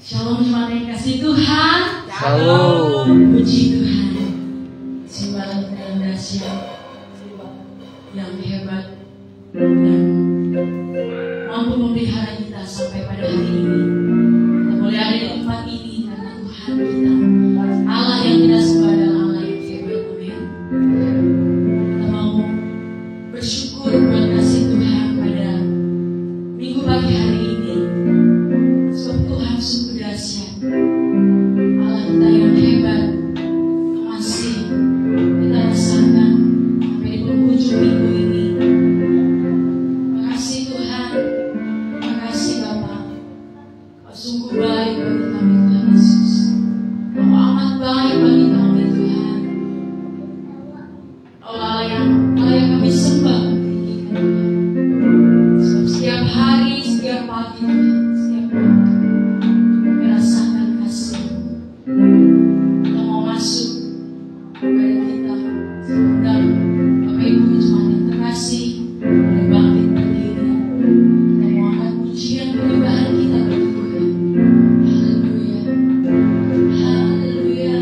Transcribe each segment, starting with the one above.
Shalom jemaat yang kasih Tuhan. Shalom. Puji Tuhan. Sembah yang dahsyat, yang hebat, dan mampu memelihara kita sampai pada hari ini. Kita boleh ada di tempat ini karena Tuhan kita, Allah yang kita sembah adalah Allah yang hebat. Amin. Kita mau bersyukur buat kasih Tuhan pada minggu pagi hari ini. Sebab Tuhan sungguh dahsyat. Allah kita yang hebat, masih kita rasakan sampai di penghujung minggu ini. Terima kasih Tuhan, terima kasih Bapa. Kau sungguh baik bagi kami Tuhan Yesus. Kau amat baik bagi kami Tuhan. Kau Allah yang kami sembah. Sebab setiap hari, setiap pagi Tuhan, setiap waktu merasakan kasih. Kita mau masuk kepada kita sedang Bapak Ibu jemaat yang terkasih, boleh bangkit berdiri. Kita mau angkat pujian penyembahan kita bagi Tuhan. Haleluya, haleluya.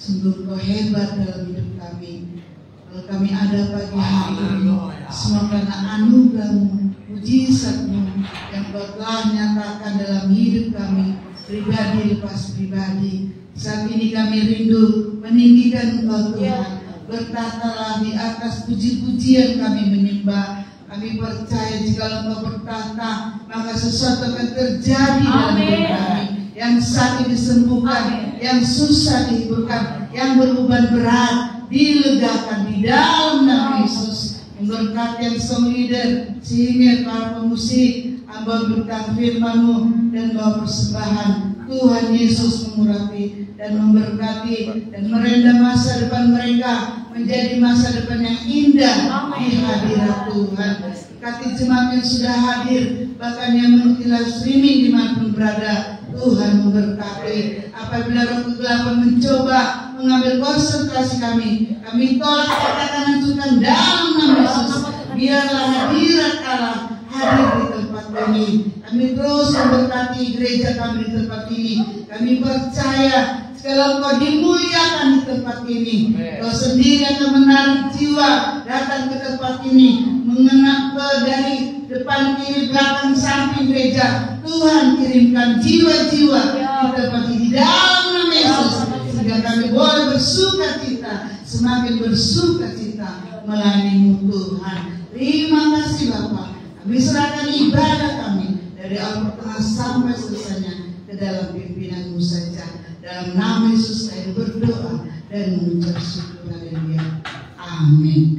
Sungguh Kau hebat dalam hidup kami. Kalau kami ada pagi hari ini, semua karena anugerah-Mu, mujizat-Mu yang Kau telah nyatakan dalam hidup kami, pribadi lepas pribadi. Saat ini kami rindu meninggikan Engkau Tuhan. Bertatalah di atas puji-pujian kami menyembah. Kami percaya jika Engkau bertata, maka sesuatu akan terjadi dalam hidup kami. Yang sakit disembuhkan, yang susah dihiburkan, yang berbeban berat dilegakan di dalam nama Yesus. Memberkati yang song leader, sehingga para pemusik, hamba berkat firman-Mu dan bawa persembahan. Tuhan Yesus mengurapi dan memberkati dan merendam masa depan mereka menjadi masa depan yang indah di hadirat Tuhan. Berkati jemaat yang sudah hadir, bahkan yang mengikuti live streaming dimanapun berada. Tuhan memberkati. Apabila roh kegelapan mencoba mengambil konsentrasi kami tolak, katakan hancurkan dalam nama Yesus. Biarlah hadirat Allah hadir di tempat ini. Kami terus memberkati gereja kami di tempat ini. Kami percaya kalau Kau dimuliakan di tempat ini, Kau sendiri akan menarik jiwa datang ke tempat ini, mengenal dari depan, kiri, belakang, samping gereja. Tuhan kirimkan jiwa-jiwa di tempat ini dalam nama Yesus, sehingga kami boleh bersuka cita, semakin bersuka cita melayani-Mu Tuhan. Terima kasih Bapa. Kami serahkan ibadah kami dari awal pertengahan sampai selesainya ke dalam pimpinan-Mu saja. Dalam nama Yesus saya berdoa dan mengucap syukur. Haleluya. Amin.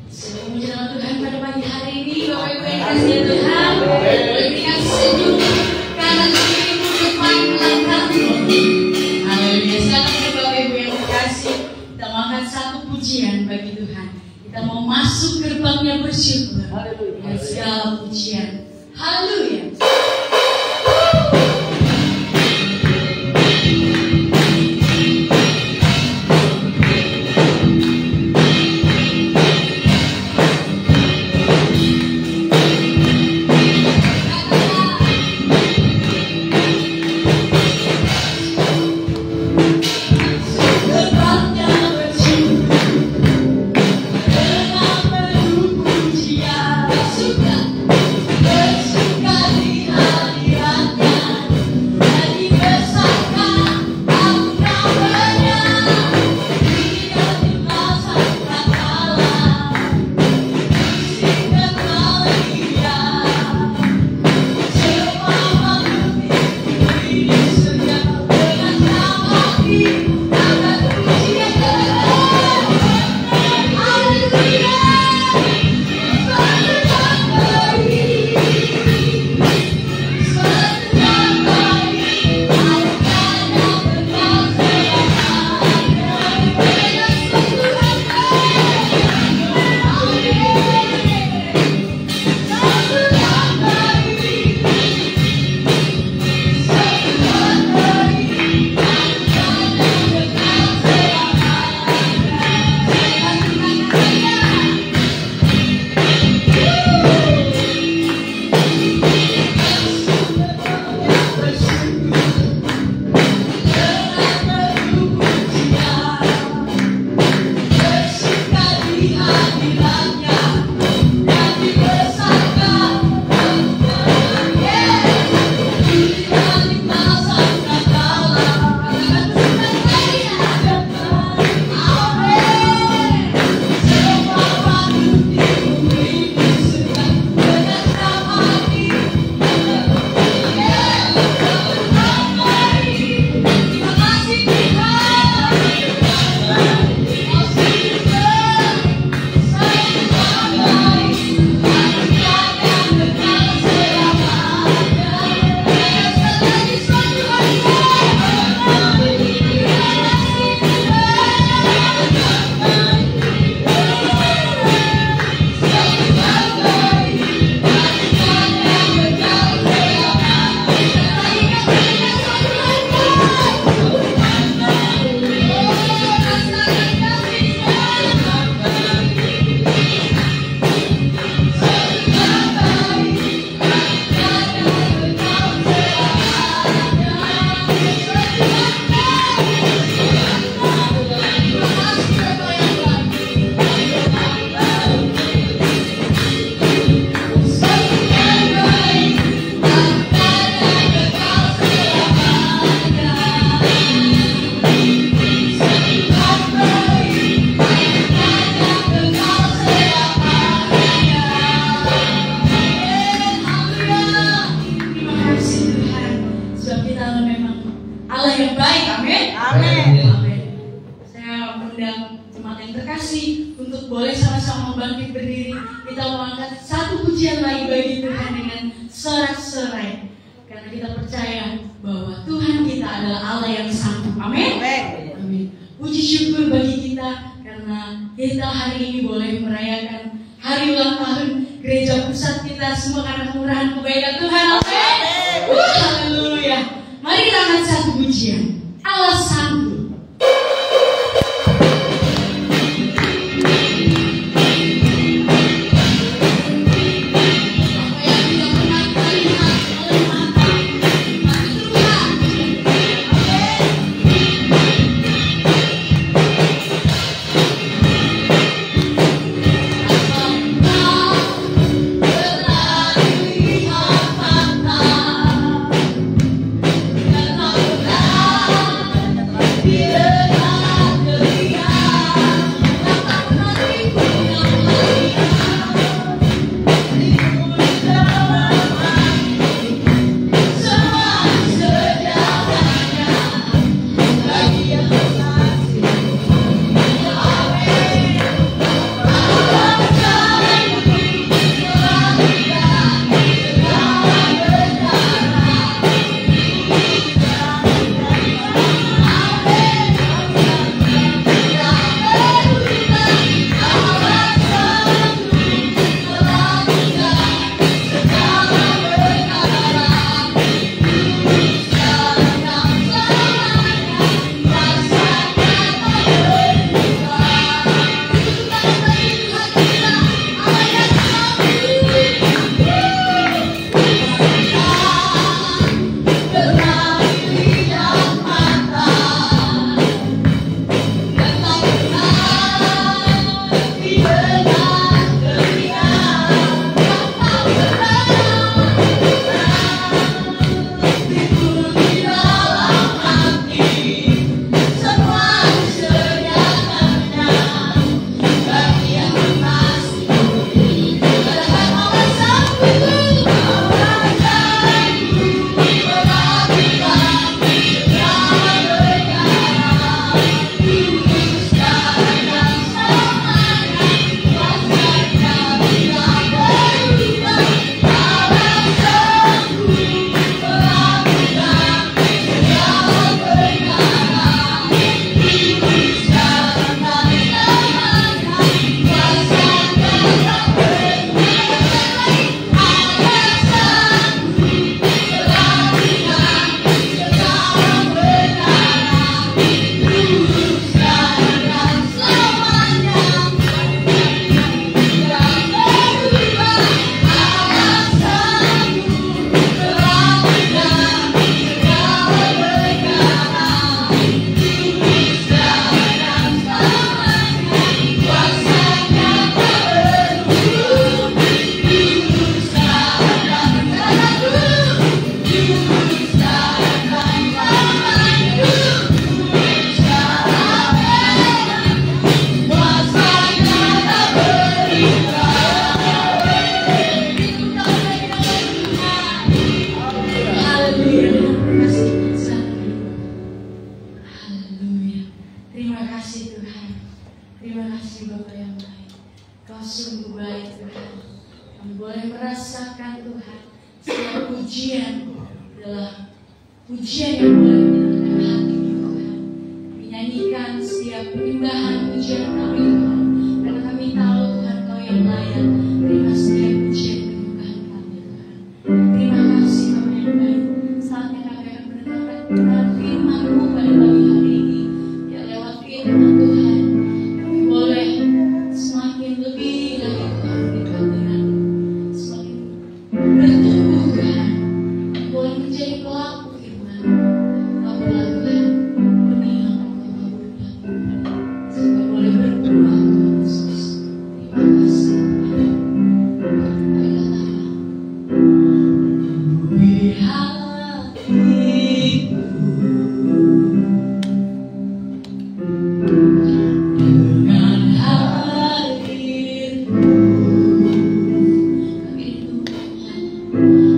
Semoga dalam Tuhan pada pagi hari ini, Bapak Ibu yang kasih Tuhan, berikan senyum karena dirimu depan langkah. Haleluya. Silakan Bapak Ibu yang kasih, kita mau angkat satu pujian bagi Tuhan. Kita mau masuk gerbangnya bersyukur dengan segala pujian. Haleluya. Boleh sama-sama bangkit berdiri. Kita mau angkat satu pujian lagi bagi Tuhan dengan sorak-sorai. Karena kita percaya bahwa Tuhan kita adalah Allah yang sanggup. Amin. Amin. Puji syukur bagi kita karena kita hari ini boleh merayakan hari ulang tahun gereja pusat kita semua karena kemurahan kebaikan Tuhan. Amin. Haleluya. Mari kita angkat satu pujian. Allah sanggup. sungguh baik Tuhan. Kami boleh merasakan Tuhan, setiap pujian adalah pujian yang boleh menyenangkan hati Tuhan. Menyanyikan setiap penyembahan pujian kami Tuhan, karena kami tahu Tuhan Kau yang layak terima setiap pujian penyembahan kami Tuhan. Terima kasih Bapa yang baik. Saatnya kami akan mendengarkan firman-Mu pada pagi hari ini. Ya, lewat firman Tuhan kami boleh semakin lebih lagi Tuhan dekat dengan semakin bertumbuh Tuhan. Kami boleh menjadi pelaku firman. Apalah Tuhan benih yang Kau taburkan sehingga boleh berbuah Tuhan Yesus. Terima kasih Tuhan. Mari katakan, di hatiku dengan hadirmu kami rindu Tuhan.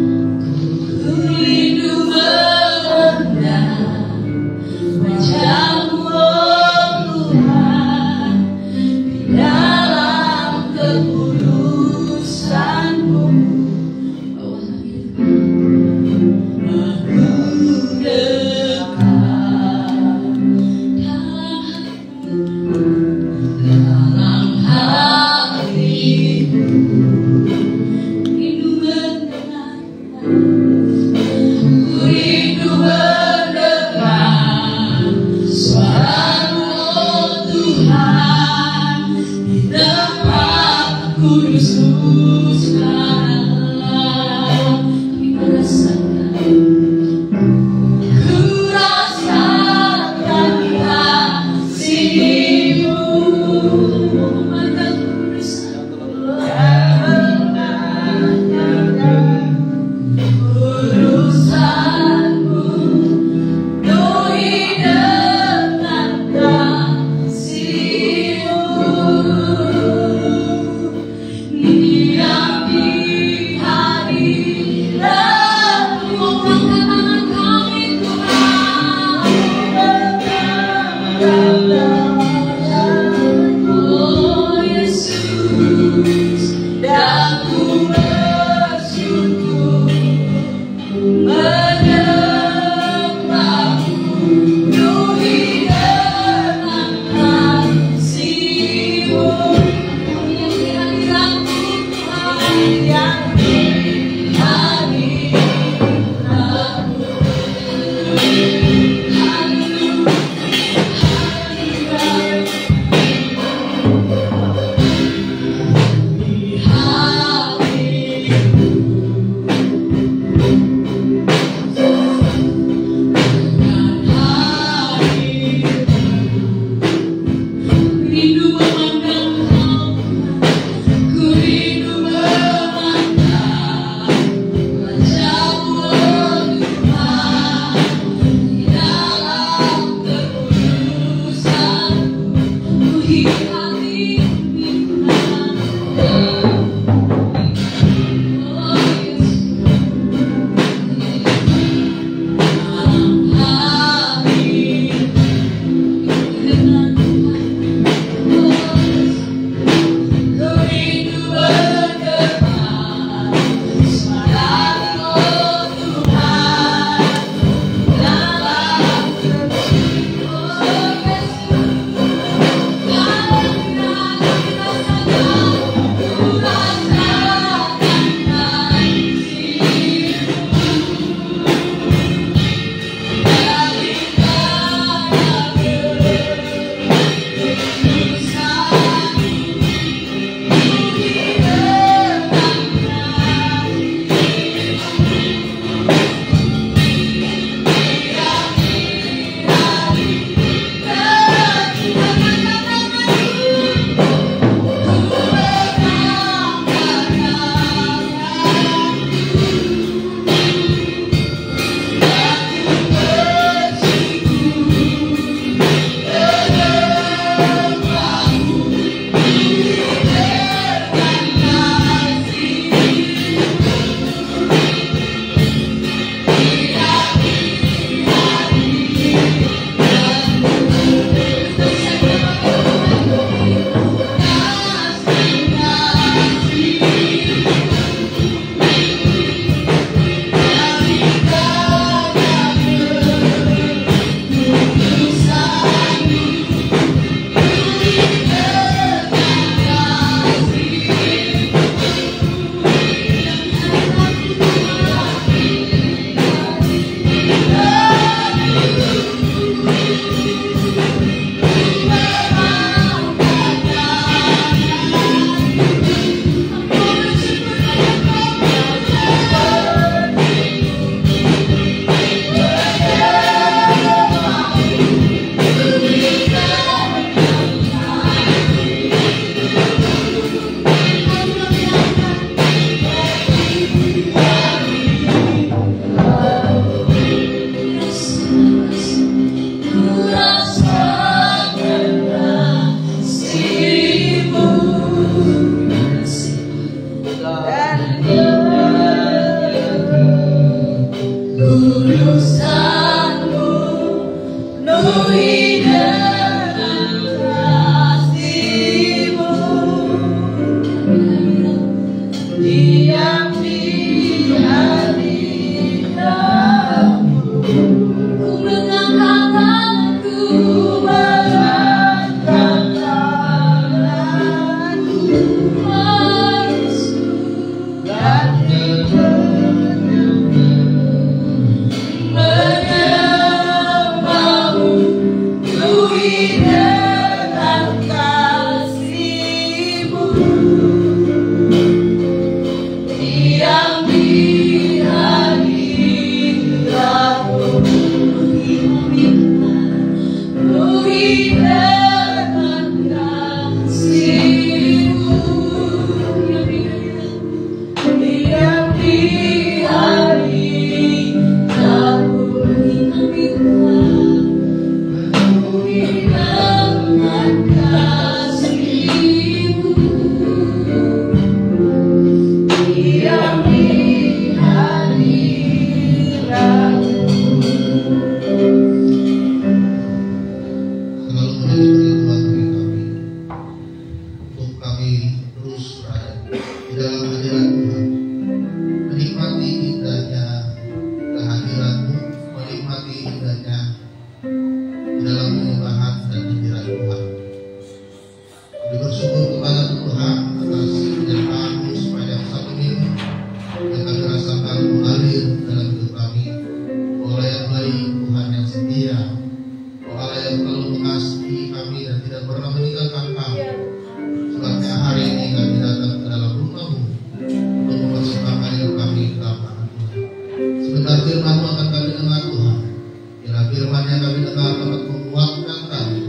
firman-Nya kami dengar dapat menguatkan kami,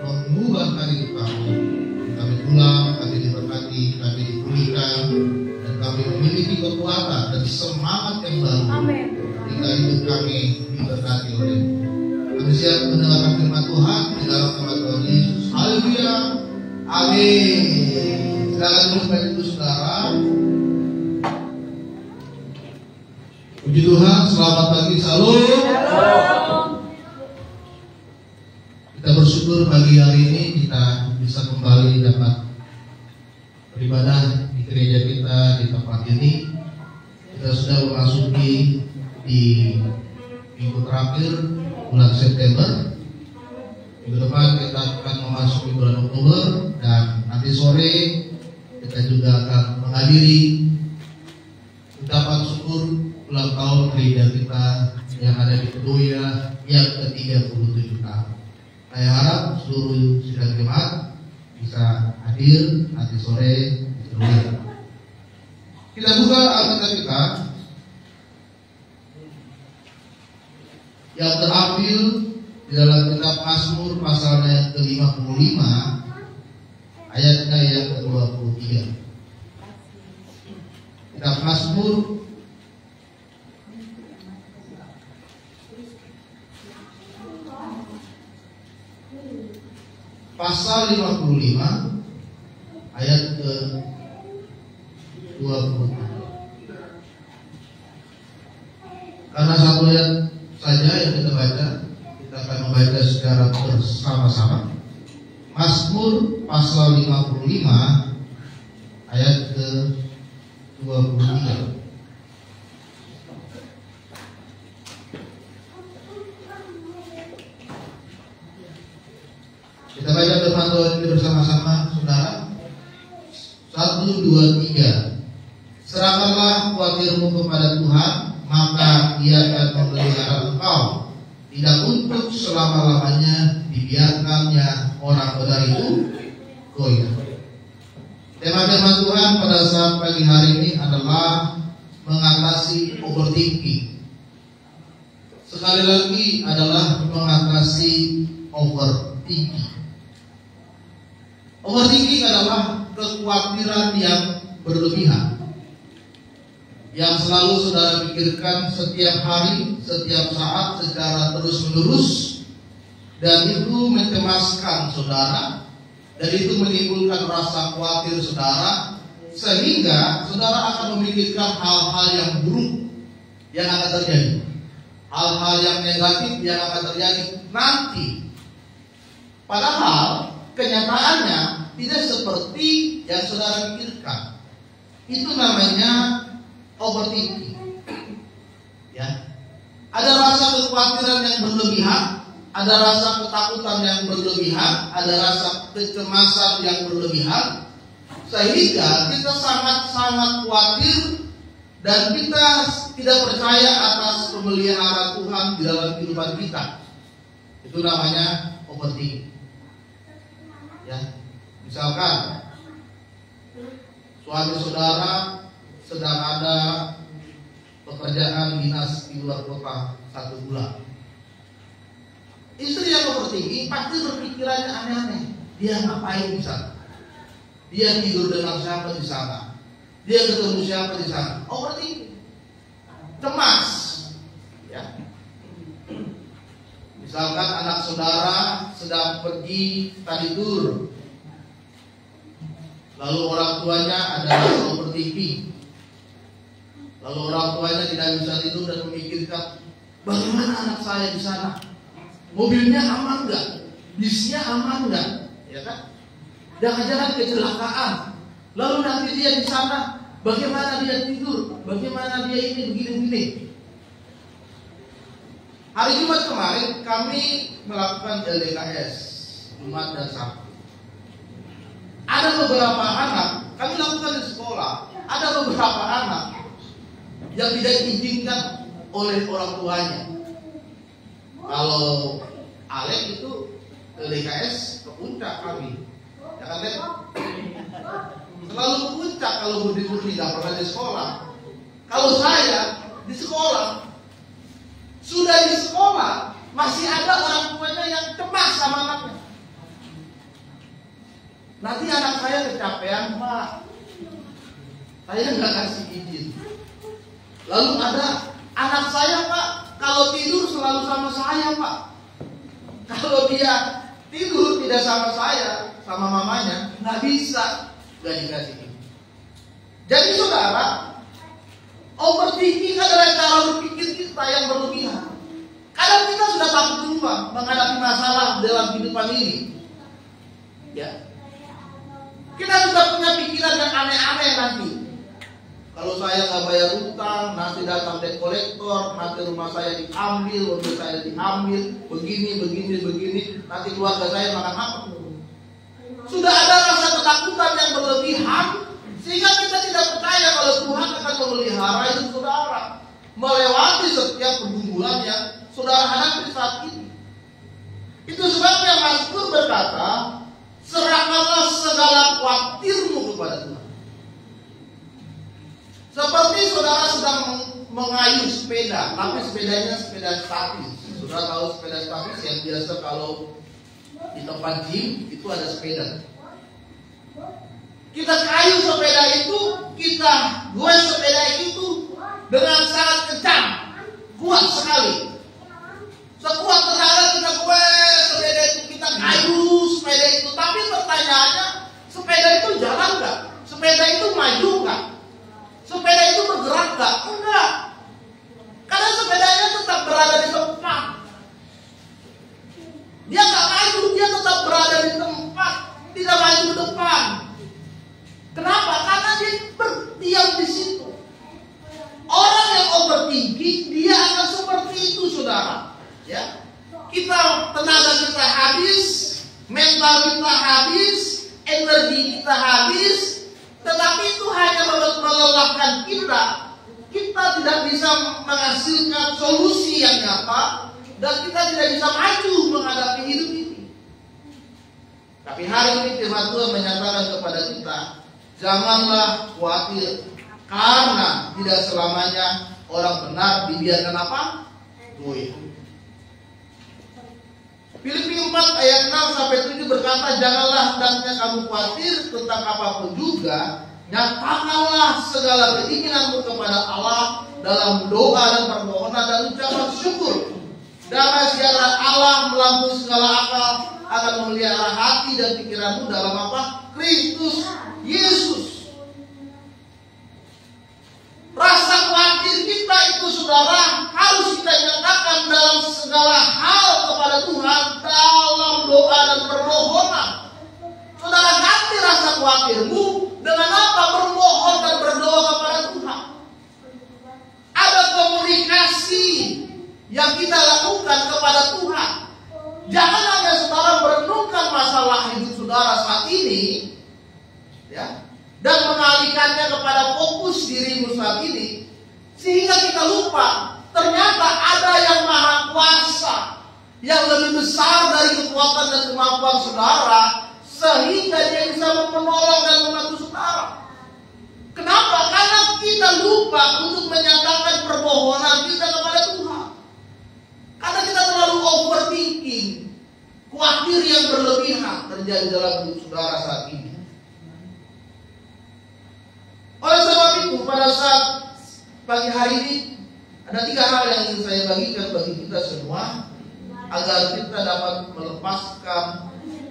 mengubahkan hidup kami. Kami pulang, kami diberkati, kami dipulihkan, dan kami memiliki kekuatan dan semangat yang baru. Jika hidup kami diberkati oleh kami siap mendengarkan firman Tuhan di dalam nama Tuhan Yesus. Haleluya. Amin. Silakan duduk Bapak Ibu Saudara. Puji Tuhan, selamat pagi, salam. Kita bersyukur pagi hari ini kita bisa kembali dapat beribadah di gereja kita di tempat ini. Kita sudah memasuki di minggu terakhir bulan September. Minggu depan kita akan memasuki bulan Oktober, dan nanti sore kita juga akan menghadiri ucapan syukur ulang tahun gereja kita yang ada di Kedoya yang ke-37 tahun. Saya harap seluruh sidang jemaat bisa hadir nanti sore di Kedoya. Kita buka Alkitab kita yang terambil di dalam kitab Mazmur pasalnya yang ke-55 ayatnya yang ke-23. Kitab Mazmur pasal 55 ayat ke-23. Karena satu ayat saja yang kita baca, kita akan membaca secara bersama-sama. Mazmur pasal 55 ayat ke-23. Kita baca firman Tuhan ini bersama-sama, saudara. 1, 2, 3. Serahkanlah khawatirmu kepada Tuhan, maka Ia akan memelihara engkau. Tidak untuk selama-lamanya dibiarkannya orang benar itu goyah. Tema firman Tuhan pada saat pagi hari ini adalah mengatasi overthinking. Sekali lagi adalah mengatasi overthinking. Overthinking adalah kekhawatiran yang berlebihan, yang selalu saudara pikirkan setiap hari, setiap saat, secara terus-menerus, dan itu mencemaskan saudara, dan itu menimbulkan rasa khawatir saudara, sehingga saudara akan memikirkan hal-hal yang buruk yang akan terjadi, hal-hal yang negatif yang akan terjadi nanti. Padahal kenyataannya tidak seperti yang saudara pikirkan. Itu namanya overthinking. Ya. Ada rasa kekhawatiran yang berlebihan, ada rasa ketakutan yang berlebihan, ada rasa kecemasan yang berlebihan, sehingga kita sangat-sangat khawatir dan kita tidak percaya atas pemeliharaan Tuhan di dalam kehidupan kita. Itu namanya overthinking. Ya. Misalkan suami saudara sedang ada pekerjaan dinas di luar kota 1 bulan. Istri yang overthinking pasti berpikirannya aneh-aneh. Dia ngapain di sana? Dia tidur dengan siapa di sana? Dia ketemu siapa di sana? Overthinking, cemas. Ya. Misalkan anak saudara sedang pergi tadi tur, lalu orang tuanya adalah overthinking. Lalu orang tuanya tidak bisa tidur dan memikirkan bagaimana anak saya di sana, mobilnya aman nggak, bisnya aman nggak, ya kan? Jangan-jangan kecelakaan. Lalu nanti dia di sana, bagaimana dia tidur, bagaimana dia ini begini-begini. Hari Jumat kemarin kami melakukan LDKS Jumat dan Sabtu. Ada beberapa anak kami lakukan di sekolah. Ada beberapa anak yang tidak diizinkan oleh orang tuanya. Kalau Alek itu LDKS ke puncak kami, ya kan? Selalu ke puncak kalau budi-budi, tidak pernah di sekolah. Kalau saya di sekolah, sudah di sekolah masih ada orang tuanya yang cemas sama anaknya. Nanti anak saya kecapean, Pak, saya nggak kasih izin. Lalu ada anak saya, Pak, kalau tidur selalu sama saya, Pak. Kalau dia tidur tidak sama saya, sama mamanya, nggak bisa, nggak dikasih izin. Jadi saudara, overthinking adalah cara berpikir kita yang berlebihan. Kadang kita sudah takut duluan menghadapi masalah dalam kehidupan ini. Ya, kita sudah punya pikiran yang aneh-aneh nanti. Kalau saya nggak bayar utang, nanti datang debt collector, nanti rumah saya diambil, mobil saya diambil, begini, nanti keluarga saya makan apa? Sudah ada rasa ketakutan yang berlebihan, sehingga kita tidak percaya kalau Tuhan akan memelihara hidup saudara melewati setiap pergumulan yang saudara hadapi saat ini. Itu sebabnya Mazmur berkata, serahkanlah segala khawatirmu kepada Tuhan. Seperti saudara sedang mengayuh sepeda, tapi sepedanya sepeda statis. Saudara tahu sepeda statis yang biasa kalau di tempat gym itu ada sepeda. Kita kayu sepeda itu, kita goes sepeda itu dengan sangat kencang, kuat sekali. Sekuat tenaga kita goes sepeda itu, kita kayu sepeda itu. Tapi pertanyaannya, sepeda itu jalan nggak? Sepeda itu maju nggak? Sepeda itu bergerak nggak? Enggak. Karena sepedanya tetap berada di tempat. Dia nggak maju, dia tetap berada di tempat, tidak maju ke depan. Kenapa? Karena dia berdiam di situ. Orang yang overthinking, dia akan seperti itu, saudara. Ya, tenaga kita habis, mental kita habis, energi kita habis, tetapi itu hanya melelahkan kita. Kita tidak bisa menghasilkan solusi yang nyata, dan kita tidak bisa maju menghadapi hidup ini. Tapi hari ini firman Tuhan menyatakan kepada kita, janganlah khawatir, karena tidak selamanya orang benar dibiarkan apa? Goyah. Filipi 4 ayat 6-7 berkata, janganlah hendaknya kamu khawatir tentang apapun juga, nyatakanlah segala keinginanmu kepada Allah dalam doa dan permohonan dan ucapan syukur. Damai sejahtera Allah melampaui segala akal akan memelihara hati dan pikiranmu dalam apa? Kristus Yesus. Rasa khawatir kita itu, saudara, harus kita nyatakan dalam segala hal kepada Tuhan dalam doa dan permohonan. Saudara, ganti rasa khawatirmu dengan apa? Bermohon dan berdoa kepada Tuhan. Ada komunikasi yang kita lakukan kepada Tuhan. Jangan hanya saudara merenungkan masalah hidup saudara saat ini, ya, dan mengalihkannya kepada fokus dirimu saat ini, sehingga kita lupa ternyata ada yang maha kuasa, yang lebih besar dari kekuatan dan kemampuan saudara, sehingga dia bisa menolong dan membantu saudara. Kenapa? Karena kita lupa untuk menyatakan permohonan kita kepada Tuhan. Karena kita terlalu overthinking, khawatir yang berlebihan terjadi dalam hidup saudara saat ini. Oleh sebab itu, pada saat pagi hari ini ada 3 hal yang ingin saya bagikan bagi kita semua, agar kita dapat melepaskan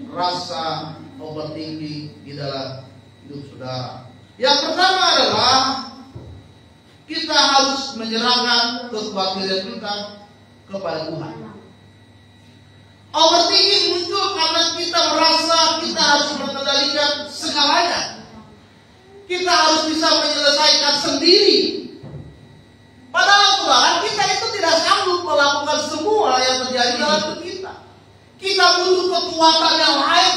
rasa overthinking di dalam hidup saudara. Yang pertama adalah kita harus menyerahkan kekhawatiran kita kepada Tuhan. Overthinking muncul karena kita merasa kita harus mengendalikan segalanya. Kita harus bisa menyelesaikan sendiri. Padahal saudara, kita itu tidak sanggup melakukan semua yang terjadi dalam hidup kita. Kita butuh kekuatan yang lain.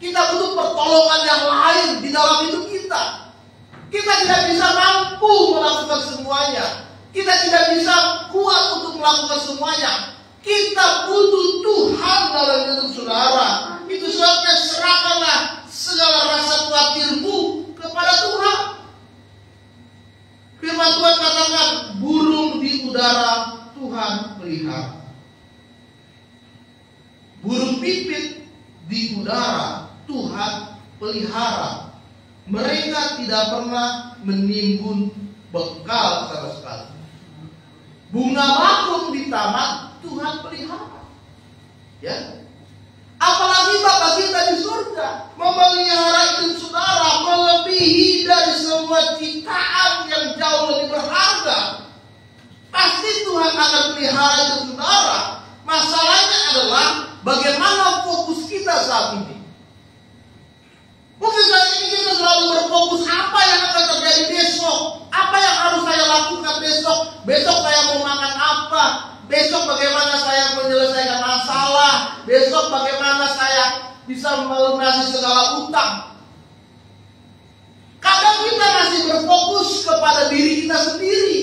Kita butuh pertolongan yang lain di dalam hidup kita. Kita tidak bisa mampu melakukan semuanya. Kita tidak bisa kuat untuk melakukan semuanya. Kita butuh Tuhan dalam hidup saudara. Itu sebabnya serahkanlah segala rasa khawatirmu kepada Tuhan. Firman Tuhan katakan, burung di udara Tuhan pelihara. saudara Tuhan pelihara. Mereka tidak pernah menimbun bekal sama sekali. Bunga bakung di taman Tuhan pelihara. Ya. Apalagi Bapa kita di surga memelihara hidup saudara melebihi dari semua ciptaan yang jauh lebih berharga. Pasti Tuhan akan pelihara hidup saudara. Masalahnya adalah bagaimana fokus kita saat ini. Mungkin saat ini kita selalu berfokus apa yang akan terjadi besok, apa yang harus saya lakukan besok. Besok saya mau makan apa? Besok bagaimana saya menyelesaikan masalah? Besok bagaimana saya bisa melunasi segala utang? Kadang kita masih berfokus kepada diri kita sendiri.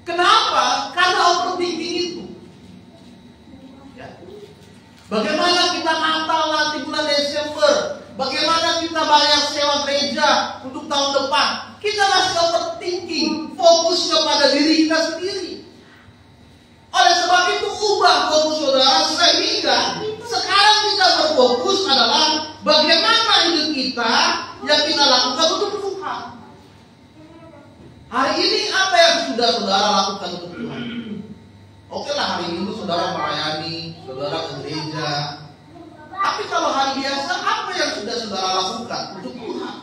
Kenapa? Karena overthinking itu. Ya. Bagaimana kita Natal nanti bulan Desember? Bagaimana kita bayar sewa gereja untuk tahun depan? Kita masih overthinking, fokus kepada diri kita sendiri. Oleh sebab itu ubah fokus saudara sehingga sekarang kita berfokus adalah bagaimana hidup kita yang kita lakukan untuk Tuhan. Hari ini apa yang sudah saudara lakukan untuk Tuhan? Oke lah, hari Minggu saudara melayani, saudara ke gereja. Tapi kalau hari biasa apa yang sudah saudara lakukan untuk Tuhan?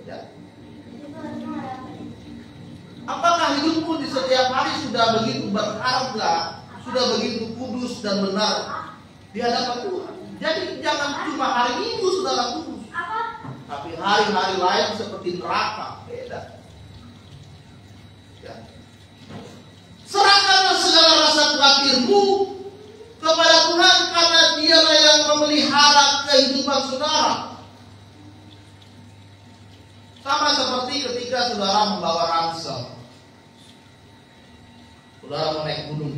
Ya. Apakah hidupmu di setiap hari sudah begitu berharga, sudah begitu kudus dan benar di hadapan Tuhan? Jadi jangan cuma hari Minggu saudara kudus, tapi hari-hari lain seperti neraka, beda. Ya. Serahkanlah segala rasa khawatirmu kepada Tuhan karena Dialah yang memelihara kehidupan saudara. Sama seperti ketika saudara membawa ransel. Saudara mau naik gunung.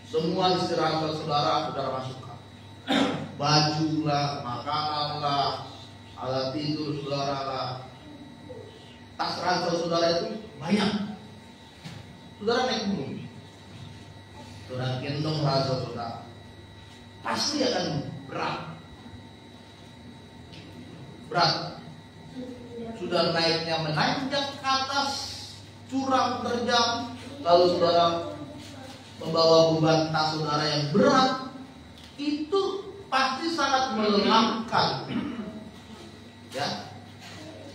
Semua isi ransel saudara masukkan. Baju lah, makanan lah, alat tidur saudara lah. Tas ransel saudara itu banyak. Saudara naik gunung. Saudara gendong ransel saudara. Pasti akan berat. Sudah naiknya menanjak ke atas, curang terjang, lalu saudara membawa beban tas saudara yang berat, itu pasti sangat melelahkan. Ya.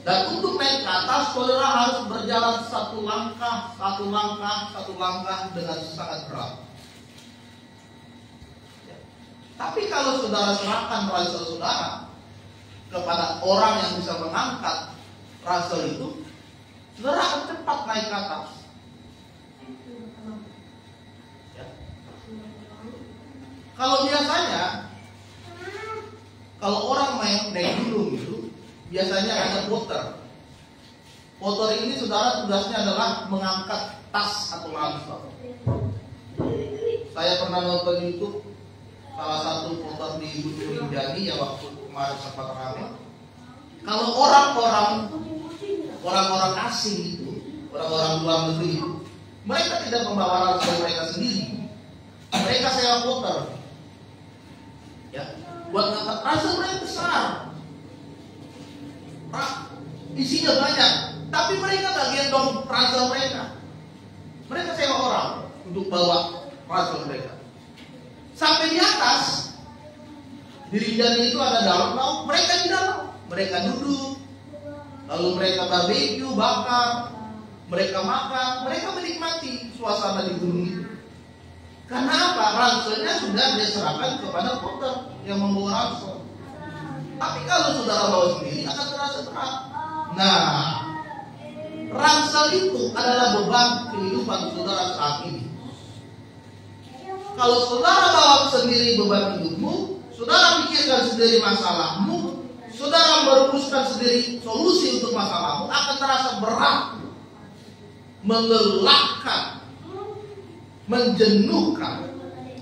Dan untuk naik ke atas, saudara harus berjalan satu langkah dengan sangat berat. Ya. Tapi kalau saudara serahkan ransel saudara kepada orang yang bisa mengangkat ransel itu, saudara akan cepat naik ke atas. Ya. Kalau biasanya, kalau orang naik gunung itu, biasanya ada porter. Porter ini saudara tugasnya adalah mengangkat tas atau ransel. Saya pernah nonton YouTube salah satu porter di Gunung Rinjani yang waktu kemarin sempat ramai. Kalau orang-orang asing itu, orang-orang luar negeri itu, mereka tidak membawa ransel mereka sendiri. Mereka sewa porter. Ya, buat ngangkat ransel mereka besar. Isinya banyak, tapi mereka tak gendong ransel mereka. Mereka sewa orang untuk bawa ransel mereka. Sampai di atas, di Rinjani itu ada dalam laut, mereka di dalam. Mereka duduk, lalu mereka barbecue, bakar, mereka makan, mereka menikmati suasana di gunung itu. Karena apa? Ranselnya sudah diserahkan kepada porter yang membawa ransel. Tapi kalau saudara bawa sendiri akan terasa berat. Nah, ransel itu adalah beban kehidupan saudara saat ini. Kalau saudara bawa sendiri beban hidupmu, saudara pikirkan sendiri masalahmu, saudara merumuskan sendiri solusi untuk masalahmu, akan terasa berat, melelahkan, menjenuhkan.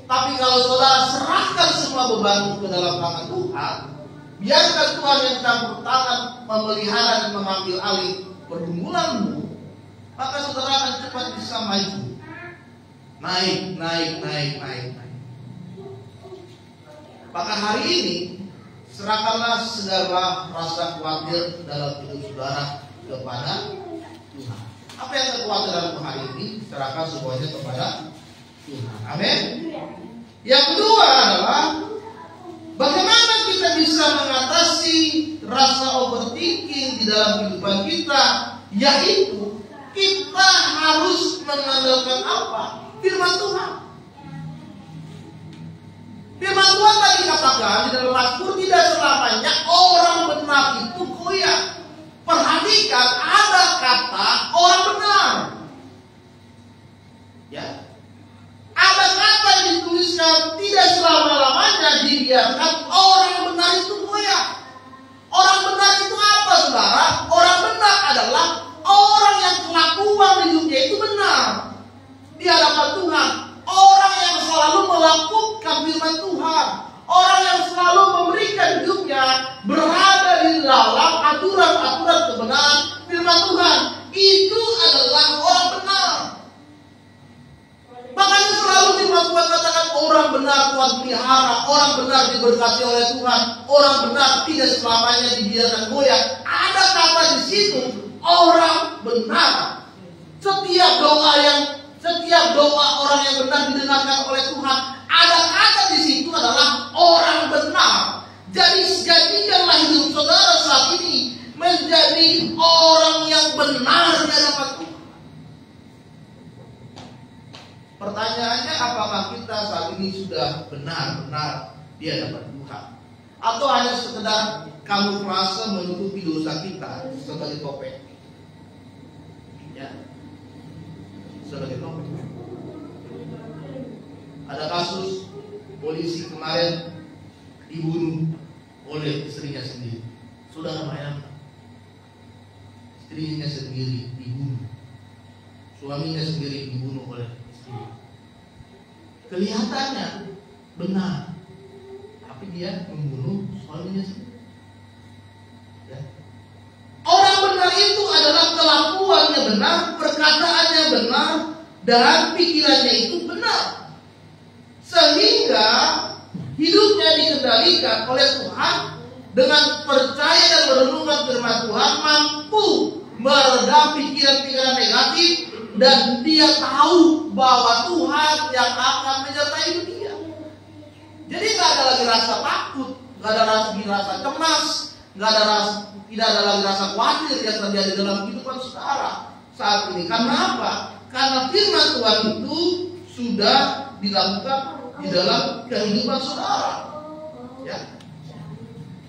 Tapi kalau saudara serahkan semua bebanmu ke dalam tangan Tuhan, biarkan Tuhan yang campur tangan memelihara dan mengambil alih pergumulanmu, maka saudara akan cepat bisa maju. Naik. Maka hari ini serahkanlah segala rasa khawatir dalam hidup saudara kepada Tuhan. Apa yang kekhawatiran hari ini, serahkan semuanya kepada Tuhan. Amin. Yang kedua adalah bagaimana kita bisa mengatasi rasa overthinking di dalam kehidupan kita, yaitu kita harus mengandalkan apa? Firman Tuhan. Firman Tuhan tadi katakan di dalam Mazmur, tidak selamanya orang benar itu goyah. Perhatikan, ada kata orang benar. Ya. Ada kata yang dituliskan, tidak selama-lamanya dibiarkan orang benar itu goyah. Orang benar itu apa, saudara? Orang benar adalah orang yang kelakuan hidupnya itu benar di hadapan Tuhan. Orang yang selalu melakukan firman Tuhan. Orang yang selalu memberikan hidupnya berada di dalam aturan-aturan kebenaran firman Tuhan. Itu adalah orang benar. Makanya selalu firman Tuhan katakan orang benar Tuhan pelihara, orang benar diberkati oleh Tuhan, orang benar tidak selamanya dibiarkan goyah. Ada kata di situ orang benar. Setiap doa orang yang benar didengarkan oleh Tuhan. Ada kata di situ adalah orang benar. Jadi jadikanlah hidup saudara saat ini menjadi orang yang benar di hadapan Tuhan. Pertanyaannya, apakah kita saat ini sudah benar-benar di hadapan Tuhan? Atau hanya sekedar kamuflase menutupi dosa kita sebagai topeng? Ya, sebagai topeng. Ada kasus polisi kemarin dibunuh oleh istrinya sendiri. Saudara bayangkan, istrinya sendiri dibunuh, suaminya sendiri dibunuh oleh istrinya. Kelihatannya benar, tapi dia membunuh suaminya sendiri. Ya. Orang benar itu adalah kelakuannya benar, perkataannya benar, dan pikirannya itu benar. Sehingga hidupnya dikendalikan oleh Tuhan dengan percaya dan merenungkan firman Tuhan, mampu meredam pikiran-pikiran negatif, dan dia tahu bahwa Tuhan yang akan menyertai hidup dia. Jadi nggak ada lagi rasa takut, nggak ada lagi rasa cemas, tidak ada lagi rasa khawatir yang terjadi dalam kehidupan saudara saat ini. Karena apa? Karena firman Tuhan itu sudah dilakukan di dalam kehidupan saudara. Ya.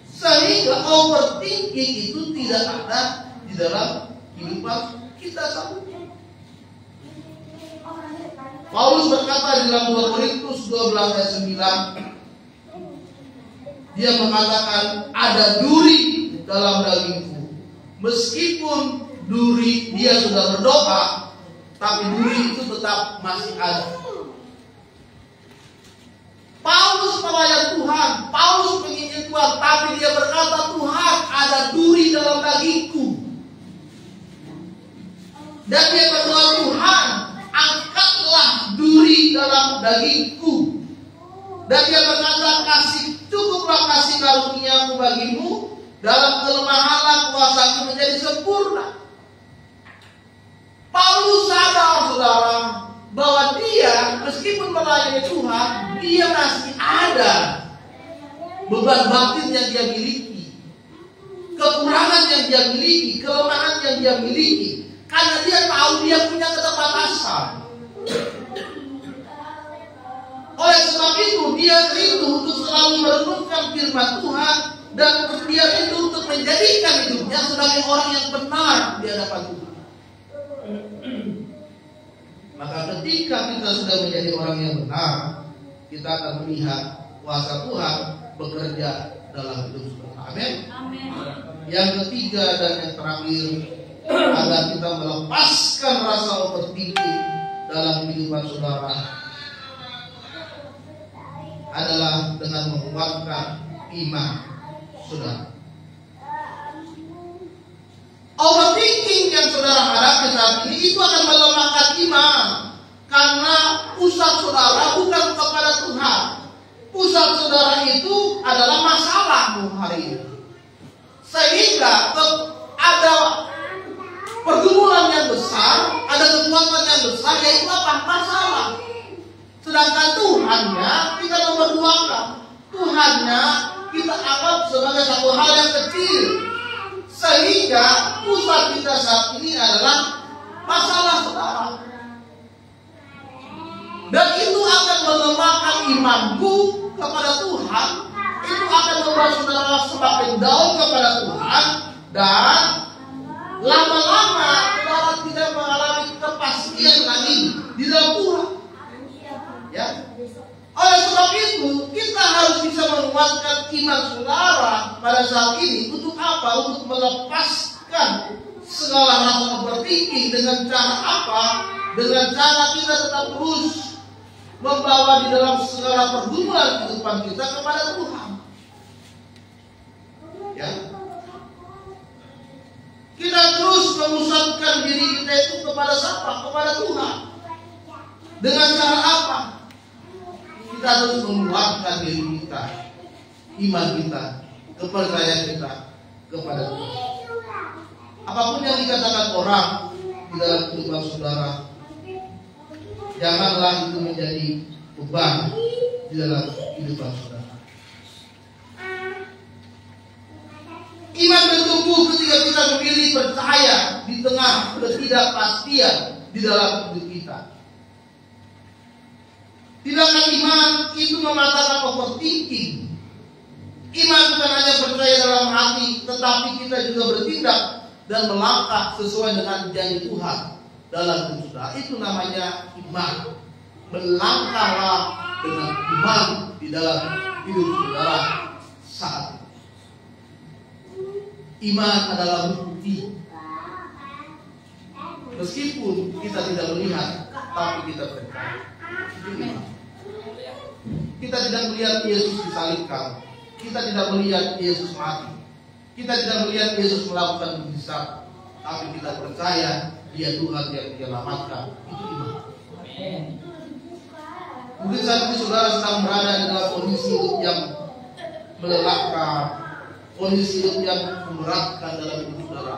Sehingga overthinking itu tidak ada di dalam kehidupan kita saat ini. Paulus berkata di dalam 2 Korintus 12 ayat 9, dia mengatakan ada duri dalam dagingku. Meskipun duri dia sudah berdoa, tapi duri itu tetap masih ada. Paulus pelayan Tuhan, Paulus penginjil Tuhan, tapi dia berkata, Tuhan, ada duri dalam dagingku. Dan dia berdoa, Tuhan, angkatlah duri dalam dagingku. Dan dia berkata, cukuplah kasih karuniamu bagimu, dalam kelemahanlah kuasaku menjadi sempurna. Paulus sadar, saudara, bahwa dia meskipun melayani Tuhan, dia masih ada beban batin yang dia miliki, kekurangan yang dia miliki, kelemahan yang dia miliki, karena dia tahu dia punya keterbatasan. Oleh sebab itu dia rindu untuk selalu merenungkan firman Tuhan, dan dia rindu untuk menjadikan hidupnya sebagai orang yang benar di hadapan Tuhan. Maka ketika kita sudah menjadi orang yang benar, kita akan melihat kuasa Tuhan bekerja dalam hidup kita. Amin. Yang ketiga dan yang terakhir, agar kita melepaskan rasa overthinking dalam kehidupan saudara, adalah dengan menguatkan iman saudara. Overthinking yang saudara hadapi saat ini itu akan melemahkan iman, karena pusat saudara bukan kepada Tuhan, pusat saudara itu adalah masalahmu hari ini. Sehingga ada pergumulan yang besar, ada kekuatan yang besar, yaitu apa? Masalah. Sedangkan Tuhannya kita memperduakan. Tuhannya kita anggap sebagai satu hal yang kecil. Sehingga pusat kita saat ini adalah masalah saudara. Dan itu akan melemahkan imanku kepada Tuhan. Itu akan membuat saudara semakin down kepada Tuhan. Dan lama-lama saudara tidak mengalami kepastian lagi di dalam Tuhan. Ya. Oleh sebab itu kita harus bisa menguatkan iman saudara pada saat ini. Untuk apa? Untuk melepaskan segala rasa overthinking. Dengan cara apa? Dengan cara kita tetap terus membawa di dalam segala pergumulan kehidupan kita kepada Tuhan. Ya. Kita terus memusatkan diri kita itu kepada siapa? Kepada Tuhan. Dengan cara apa? Kita harus menguatkan diri kita, iman kita, kepercayaan kita kepada Tuhan. Apapun yang dikatakan orang di dalam kehidupan saudara, janganlah itu menjadi beban di dalam kehidupan saudara. Iman bertumbuh ketika kita memilih percaya di tengah ketidakpastian di dalam hidup kita. Tidakkan iman itu mematahkan overthinking. Iman bukan hanya percaya dalam hati, tetapi kita juga bertindak dan melangkah sesuai dengan janji Tuhan dalam hidup saudara. Itu namanya iman. Melangkahlah dengan iman di dalam hidup saudara saat ini. Iman adalah bukti. Meskipun kita tidak melihat, tapi kita percaya. Kita tidak melihat Yesus disalibkan. Kita tidak melihat Yesus mati. Kita tidak melihat Yesus melakukan mujizat. Tapi kita percaya Dia Tuhan yang menyelamatkan. Itu iman. Mungkin saat ini saudara sedang berada di dalam kondisi hidup yang melelahkan, kondisi hidup yang memberatkan dalam hidup saudara.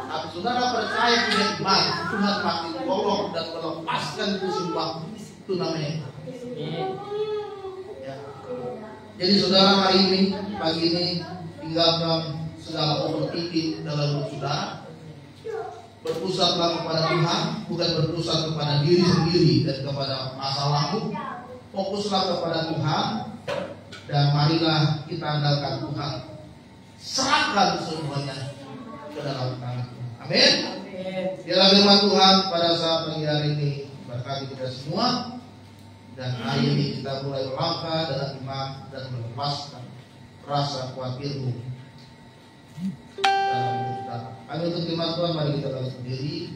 Tapi saudara percaya punya iman, Tuhan pasti tolong dan melepaskan itu semua. Itu namanya. Ya. Jadi saudara hari ini, pagi ini, tinggalkan segala overthinking dalam hidup saudara. Berpusatlah kepada Tuhan, bukan berpusat kepada diri sendiri dan kepada masalahmu. Fokuslah kepada Tuhan dan marilah kita andalkan Tuhan. Serahkan semuanya ke dalam tangan Tuhan. Amin. Biarlah firman Tuhan pada saat pagi hari ini berkati kita semua. Dan hari ini kita mulai melangkah dalam iman dan melepaskan rasa khawatirmu dalam hidup kita. Kami untuk firman Tuhan, mari kita bangkit berdiri.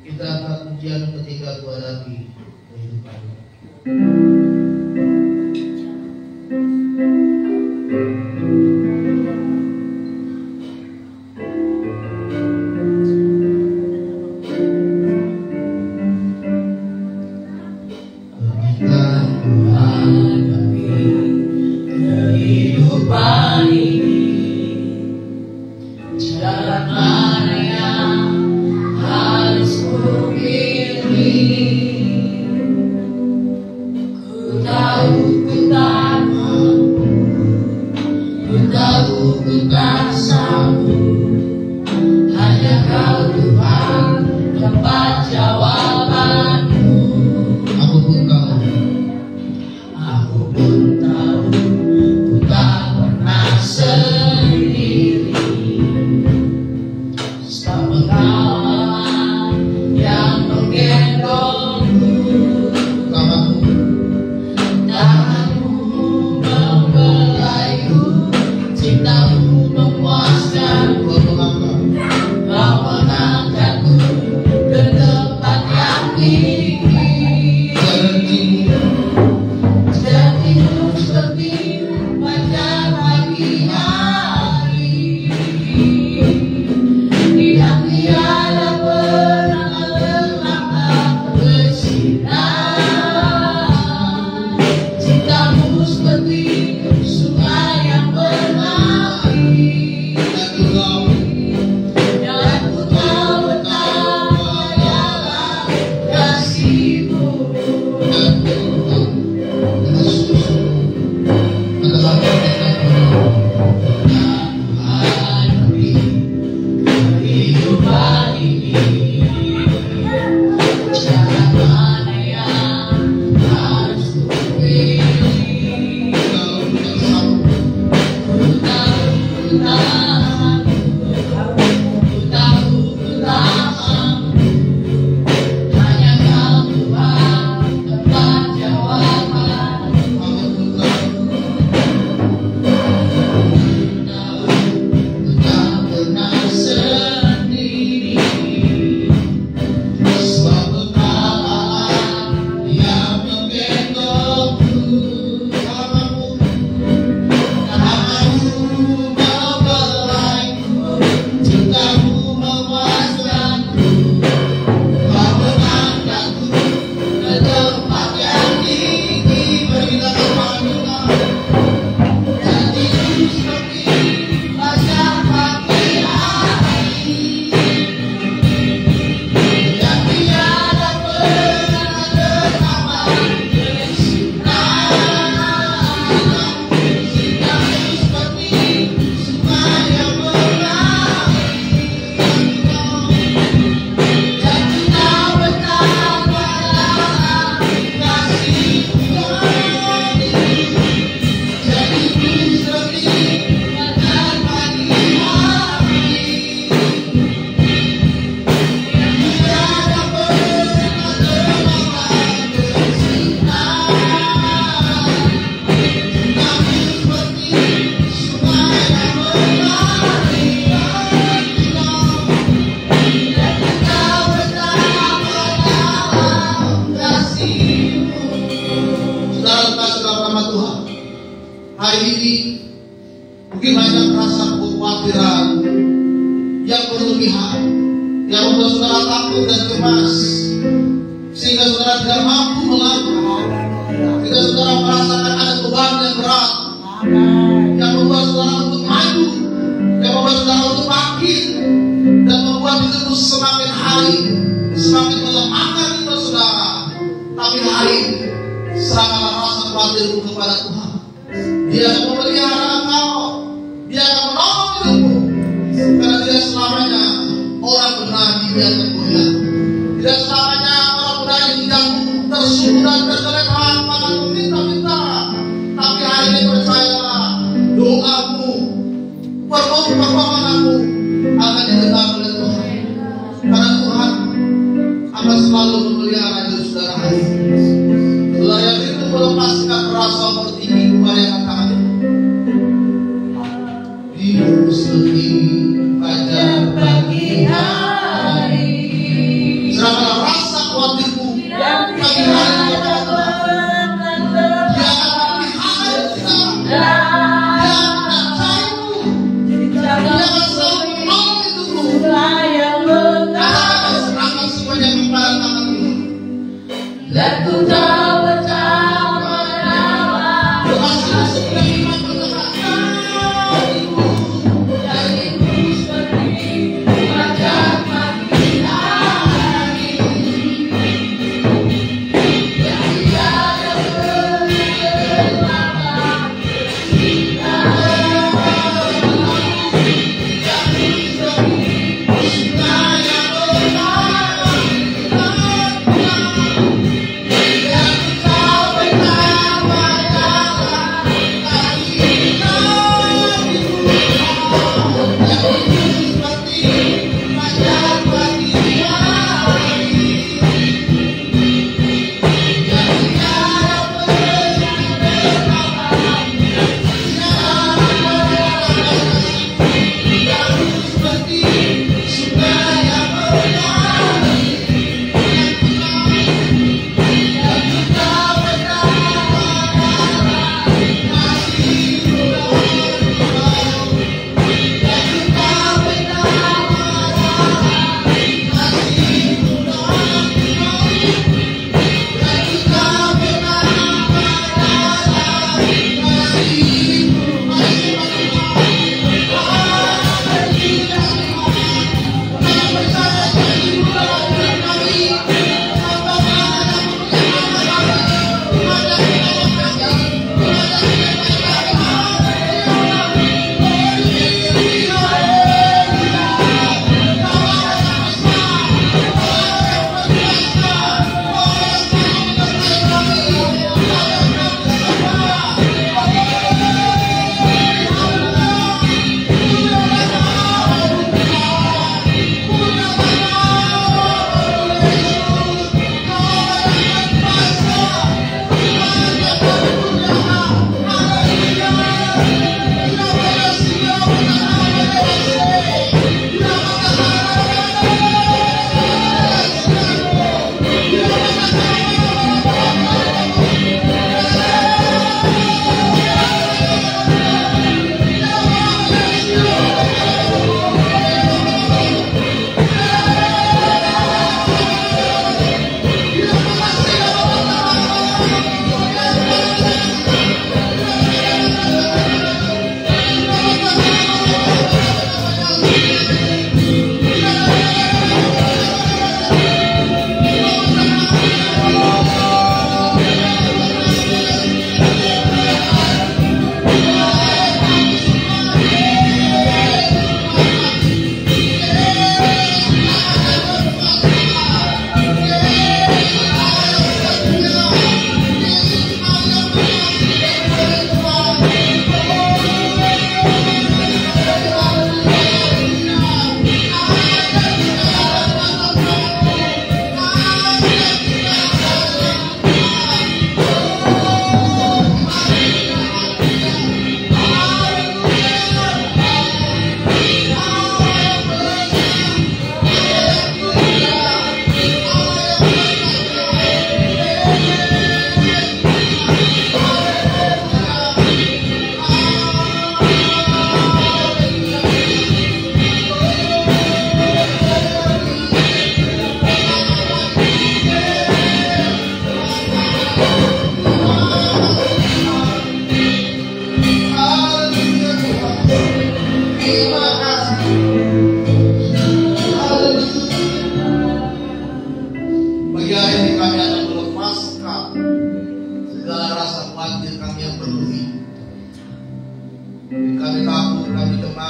Kita akan ujian ketika Tuhan hadapi kehidupan. Aku pun tahu ku tak pernah Hari ini mungkin banyak rasa kekhawatiran yang berlebihan, yang membuat saudara takut dan cemas, sehingga saudara tidak mampu melangkah, sehingga saudara merasakan ada beban yang berat, yang membuat saudara untuk maju, yang membuat saudara untuk bangkit, dan membuat itu semakin hari semakin melemahkan iman saudara. Tapi hari ini serahkanlah rasa khawatirmu kepada Tuhan. Dia akan memelihara engkau, Dia akan menolong hidupmu, karena tidak selamanya orang benar dibiarkan goyah. Tidak selamanya orang benar yang tersungguh dan tergeletak pada meminta-minta. Tapi hari ini percayalah, doamu, permohonanmu akan didengar oleh Tuhan. Karena Tuhan akan selalu memelihara hidup saudara hari ini. Saudara yang itu melepaskan rasa bertinggi kepada tangan. Hidup seperti fajar pagi hari. Serahkanlah rasa khawatirmu pagi hari kepada Tuhan.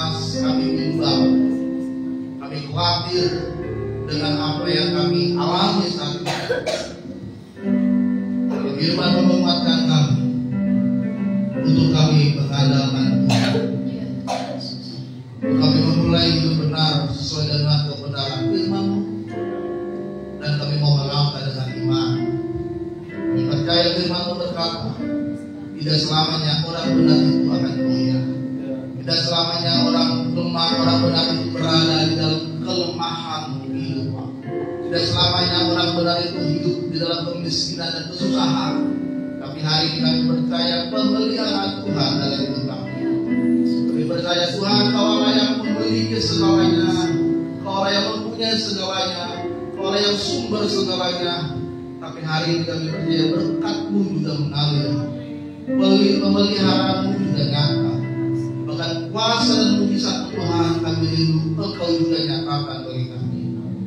cemas, kami bimbang, kami khawatir dengan apa yang kami alami saat ini. Firman menguatkan kami untuk kami mengandalkan Tuhan. Kami memulai hidup benar sesuai dengan kebenaran firman, dan kami mau melangkah dengan iman. Kami percaya firman berkata, tidak selamanya orang benar itu akan mulia. Tidak selamanya orang lemah, orang benar itu berada di dalam kelemahan kehidupan. Tidak selamanya orang benar itu hidup di dalam kemiskinan dan kesusahan. Tapi hari ini kami percaya pemeliharaan Tuhan dalam hidup kami. Kami percaya Tuhan, Kau Allah yang memiliki segalanya, Kau Allah yang mempunyai segalanya, Kau Allah yang sumber segalanya. Tapi hari ini kami percaya berkat-Mu juga mengalir, pemeliharaanmu juga nyata. Bahkan kuasa dan mujizat Tuhan kami rindu Engkau juga nyatakan bagi kami.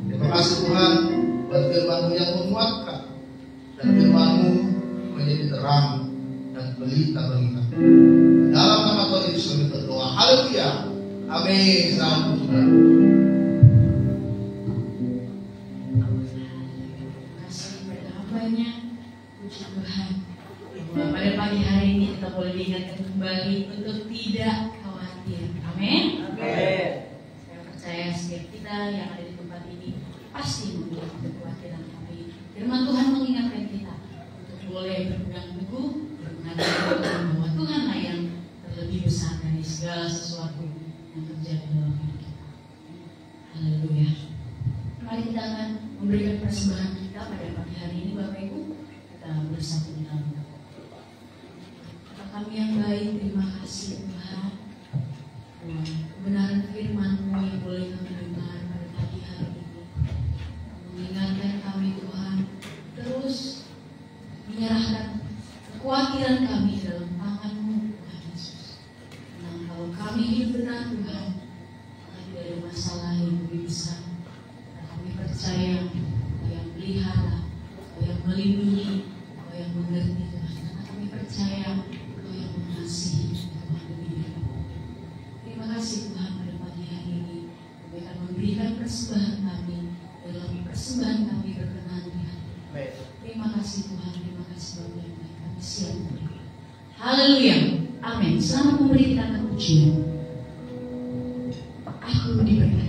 Terima kasih Tuhan buat firman-Mu yang menguatkan, dan firman-Mu menjadi terang dan pelita bagi kami. Dalam nama Tuhan Yesus kami berdoa. Haleluya. Amin. Salam Tuhan. Terima kasih kepada banyak. Puji Tuhan. Pada pagi hari ini kita boleh diingatkan kembali untuk tidak khawatir. Amin. Saya percaya setiap kita yang ada di tempat ini pasti memiliki kekhawatiran, tapi firman Tuhan mengingatkan kita untuk boleh berpegang teguh, mengatakan bahwa Tuhanlah yang terlebih besar dari segala sesuatu yang terjadi dalam hidup kita. Haleluya. Mari kita akan memberikan persembahan kita pada pagi hari ini, Bapak Ibu. Kita bersatu di dalam doa. Kami yang baik, terima kasih Tuhan. Kebenaran firman-Mu yang boleh kami dengar pada pagi hari ini mengingatkan kami Tuhan, terus menyerahkan kekhawatiran kami dalam tangan-Mu Tuhan Yesus. Nah, kalau kami hidup benar Tuhan, maka tidak ada masalah yang lebih besar. Dan kami percaya Kau yang pelihara, Kau yang melindungi, Kau yang mengerti Tuhan. Karena kami percaya Kau yang mengasihi Tuhan lebih dahulu. Terima kasih Tuhan pada pagi hari ini. Kami akan memberikan persembahan kami, dalam persembahan kami berkenan di hati. Terima kasih Tuhan, terima kasih Bapak yang baik. Kami siap menerima. Haleluya. Amin. Selamat memberikan pujian. Aku diberkati.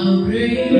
How great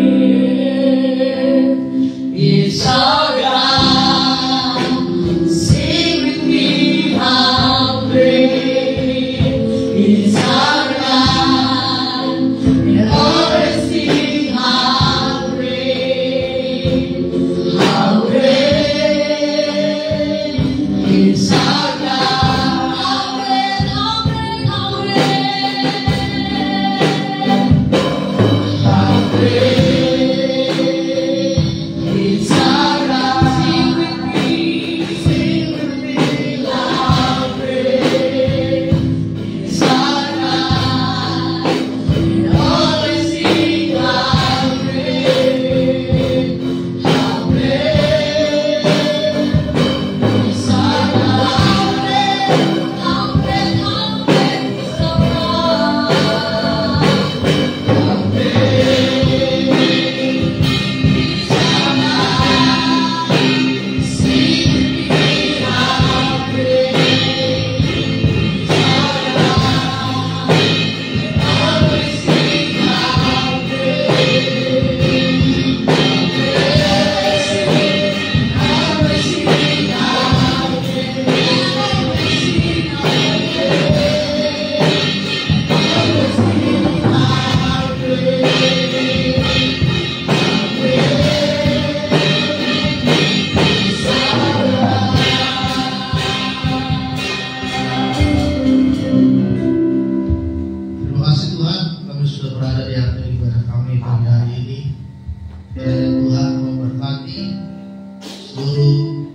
seluruh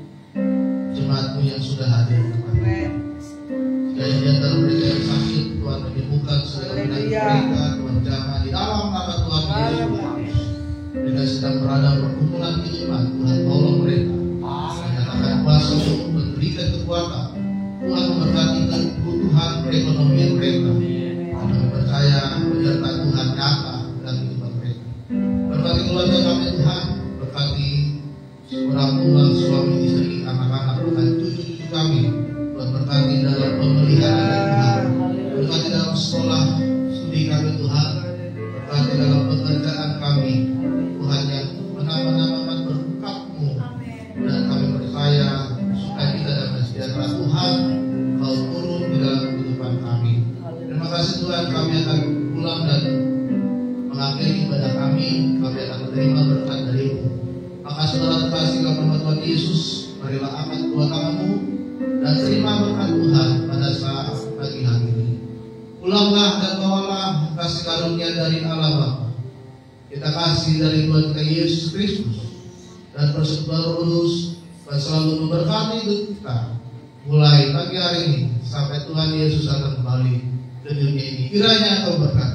jemaatmu yang sudah hadir. Jika di antara mereka yang sakit, Tuhan menyembuhkan segala penyakit mereka. Tuhan jamah di dalam nama Tuhan Yesus. Mereka sedang berada perkumpulan iman, Tuhan tolong mereka. Menyatakan kuasa untuk memberikan kekuatan. Tuhan memberkati kebutuhan perekonomian mereka. Kami percaya penyertaan Tuhan nyata dalam kehidupan mereka. Berkati keluarga kami Tuhan, berkati orang tua, suami, istri, anak-anak, berkati cucu-cucu kami. Tuhan berkati dalam pemeliharaan Tuhan. Berkati dalam sekolah studi kami Tuhan. Berkati dalam pekerjaan kami Tuhan yang menambah-nambahkan berkat-Mu. Dan kami percaya sukacita dan sejahtera Tuhan Kau turun di dalam kehidupan kami. Terima kasih Tuhan, kami akan pulang dan mengakhiri ibadah kami. Kami akan menerima berkat dari-Mu. Maka saudara terkasih dalam nama Tuhan Yesus, marilah angkat kedua tanganmu dan terima berkat Tuhan pada saat pagi hari ini. Pulanglah dan bawalah kasih karunia dari Allah Bapa, kita kasih dari Tuhan kita Yesus Kristus, dan persekutuan Roh Kudus selalu memberkati hidup kita mulai pagi hari ini sampai Tuhan Yesus akan kembali ke dunia ini. Kiranya Kau berkati.